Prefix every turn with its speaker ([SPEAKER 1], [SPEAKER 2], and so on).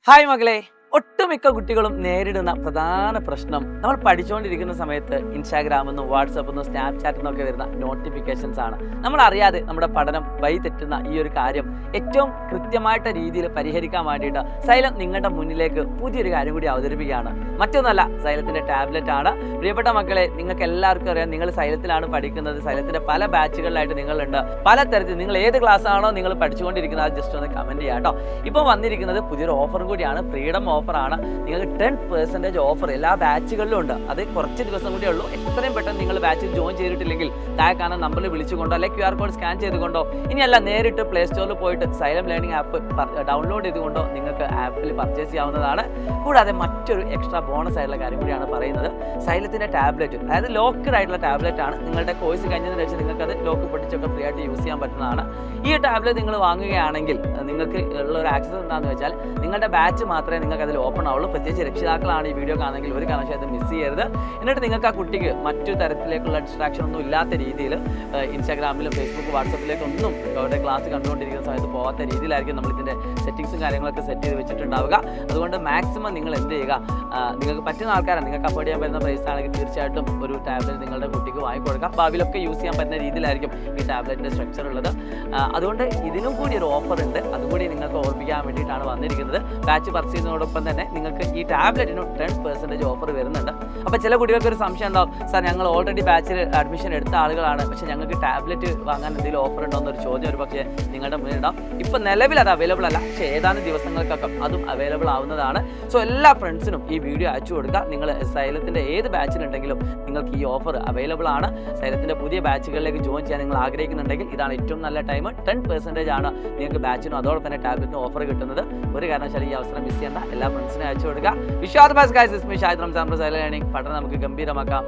[SPEAKER 1] Hi മകളെ, ഒട്ടുമിക്ക കുട്ടികളും നേരിടുന്ന പ്രധാന പ്രശ്നം നമ്മൾ പഠിച്ചുകൊണ്ടിരിക്കുന്ന സമയത്ത് ഇൻസ്റ്റാഗ്രാമിൽ നിന്നും വാട്സപ്പിൽ നിന്നും സ്നാപ്ചാറ്റിൽ നിന്നൊക്കെ വരുന്ന നോട്ടിഫിക്കേഷൻസ് ആണ്. നമ്മൾ അറിയാതെ നമ്മുടെ പഠനം വഴി തെറ്റുന്ന ഈ ഒരു കാര്യം ഏറ്റവും കൃത്യമായിട്ട് രീതിയിൽ പരിഹരിക്കാൻ വേണ്ടിയിട്ട് സൈലം നിങ്ങളുടെ മുന്നിലേക്ക് പുതിയൊരു കാര്യം കൂടി അവതരിപ്പിക്കുകയാണ്. മറ്റൊന്നല്ല, സൈലത്തിൻ്റെ ടാബ്ലറ്റ് ആണ്. പ്രിയപ്പെട്ട മക്കളെ, നിങ്ങൾക്ക് എല്ലാവർക്കും അറിയാം, നിങ്ങൾ സൈലത്തിലാണ് പഠിക്കുന്നത്. സൈലത്തിൻ്റെ പല ബാച്ചുകളിലായിട്ട് നിങ്ങളുണ്ട്. പലതരത്തിൽ നിങ്ങൾ ഏത് ക്ലാസ് ആണോ നിങ്ങൾ പഠിച്ചുകൊണ്ടിരിക്കുന്നത് അത് ജസ്റ്റ് ഒന്ന് കമൻറ്റ് ചെയ്യാം കേട്ടോ. ഇപ്പോൾ വന്നിരിക്കുന്നത് പുതിയൊരു ഓഫറും കൂടിയാണ്, ഫ്രീഡം ഓഫറാണ്. നിങ്ങൾക്ക് 10% ഓഫർ എല്ലാ ബാച്ചുകളിലും ഉണ്ട്. അത് കുറച്ച് ദിവസം കൂടിയേ ഉള്ളൂ. എത്രയും പെട്ടെന്ന് നിങ്ങൾ ബാച്ചിൽ ജോയിൻ ചെയ്തിട്ടില്ലെങ്കിൽ താഴെ കാണാൻ നമ്പറിൽ വിളിച്ചുകൊണ്ടോ അല്ലെങ്കിൽ QR കോഡ് സ്കാൻ ചെയ്തുകൊണ്ടോ, ഇനിയല്ല നേരിട്ട് പ്ലേ സ്റ്റോറിൽ പോയിട്ട് സൈലം ലേണിംഗ് ആപ്പ് ഡൗൺലോഡ് ചെയ്തുകൊണ്ടോ നിങ്ങൾക്ക് ആപ്പിൽ പർച്ചേസ് ചെയ്യാവുന്നതാണ്. കൂടാതെ മറ്റൊരു എക്സ്ട്രാ ബോണസ് ആയിട്ടുള്ള കാര്യം കൂടിയാണ് പറയുന്നത്. സൈലത്തിൻ്റെ ടാബ്ലറ്റ്, അതായത് ലോക്കഡ് ആയിട്ടുള്ള ടാബ്ലറ്റ് ആണ്. നിങ്ങളുടെ കോഴ്സ് കഴിഞ്ഞതിന് ശേഷം നിങ്ങൾക്ക് അത് ലോക്ക് പൊട്ടിച്ചൊക്കെ ഫ്രീ ആയിട്ട് യൂസ് ചെയ്യാൻ പറ്റുന്നതാണ്. ഈ ടാബ്ലറ്റ് നിങ്ങൾ വാങ്ങുകയാണെങ്കിൽ നിങ്ങൾക്ക് ഉള്ള ഒരു ആക്സസ് എന്താണെന്ന് വെച്ചാൽ നിങ്ങളുടെ ബാച്ച് മാത്രമേ നിങ്ങൾക്ക് അതിൽ ഓപ്പൺ ആവുള്ളൂ. പ്രത്യേകിച്ച് രക്ഷിതാക്കളാണ് ഈ വീഡിയോ കാണുമെങ്കിൽ ഒരു കാരണവശാലും അത് മിസ് ചെയ്യരുത്. എന്നിട്ട് നിങ്ങൾക്ക് ആ കുട്ടിക്ക് മറ്റു തരത്തിലേക്കുള്ള ഡിസ്ട്രാക്ഷൻ ഒന്നും ഇല്ലാത്ത രീതിയിൽ ഇൻസ്റ്റാഗ്രാമിലും ഫേസ്ബുക്ക് വാട്സപ്പിലേക്കൊന്നും അവരുടെ ക്ലാസ് കണ്ടുകൊണ്ടിരിക്കുന്ന സമയത്ത് പോകാത്ത രീതിയിലായിരിക്കും നമ്മളിതിൻ്റെ സെറ്റിങ്സും കാര്യങ്ങളൊക്കെ സെറ്റ് ചെയ്ത് വെച്ചിട്ടുണ്ടാവുക. അതുകൊണ്ട് മാക്സിമം നിങ്ങൾ എന്ത് ചെയ്യുക, നിങ്ങൾക്ക് പറ്റുന്ന ആൾക്കാരാണ്, നിങ്ങൾക്ക് അഫോർഡ് ചെയ്യാൻ പറ്റുന്ന പ്രൈസ് ആണെങ്കിൽ തീർച്ചയായിട്ടും ഒരു ടാബ്ലറ്റ് നിങ്ങളുടെ കുട്ടിക്ക് വാങ്ങിക്കൊടുക്കാം. ഭാവിയിലൊക്കെ യൂസ് ചെയ്യാൻ പറ്റുന്ന രീതിയിലായിരിക്കും ഈ ടാബ്ലറ്റിൻ്റെ സ്ട്രക്ചർ ഉള്ളത്. അതുകൊണ്ട് ഇതിനും കൂടി ഒരു ഓഫർ ഉണ്ട്, അതുകൂടി നിങ്ങൾക്ക് ഓർമ്മിക്കാൻ വേണ്ടിയിട്ടാണ് വന്നിരിക്കുന്നത്. ബാച്ച് പർച്ചേസ് ചെയ്യുന്നതോടൊപ്പം തന്നെ നിങ്ങൾക്ക് ഈ ടാബ്ലറ്റിന് 10% ഓഫർ വരുന്നുണ്ട്. അപ്പോൾ ചില കുട്ടികൾക്ക് ഒരു സംശയം ഉണ്ടാവും, സാർ ഞങ്ങൾ ഓൾറെഡി ബാച്ചിൽ അഡ്മിഷൻ എടുത്ത ആളുകളാണ്, പക്ഷേ ഞങ്ങൾക്ക് ടാബ്ലറ്റ് വാങ്ങാൻ എന്തെങ്കിലും ഓഫർ ഉണ്ടോ എന്നൊരു ചോദ്യം ഒരു പക്ഷേ നിങ്ങളുടെ മുന്നിലുണ്ടാവും. ഇപ്പോൾ നിലവിൽ അത് അവൈലബിൾ അല്ല, പക്ഷേ ഏതാനും ദിവസങ്ങൾക്കൊക്കെ അതും അവൈലബിൾ ആവുന്നതാണ്. സോ എല്ലാ ഫ്രണ്ട്സിനും ഈ വീഡിയോ അയച്ചു കൊടുക്കുക. നിങ്ങൾ സൈലത്തിൻ്റെ ഏത് ബാച്ചിലുണ്ടെങ്കിലും നിങ്ങൾക്ക് ഈ ഓഫർ അവൈലബിൾ ആണ്. സൈലത്തിൻ്റെ പുതിയ ബാച്ചുകളിലേക്ക് ജോയിൻ ചെയ്യാൻ നിങ്ങൾ ആഗ്രഹിക്കുന്നുണ്ടെങ്കിൽ ഇതാണ് ഏറ്റവും നല്ല ടൈം. 10% ആണ് നിങ്ങൾക്ക് ബാച്ചിനും അതോടൊപ്പം തന്നെ ടാബ്ലറ്റിനും ഓഫർ കിട്ടുന്നത്. ഒരു കാരണവശാലും ഈ അവസരം മിസ് ചെയ്യേണ്ട. എല്ലാ ഫ്രണ്ട്സിനും അയച്ചു കൊടുക്കുക. Wish all the best guys. It's me Shahid Ramzan from xylem learning. പഠനം നമുക്ക് ഗംഭീരമാക്കാം.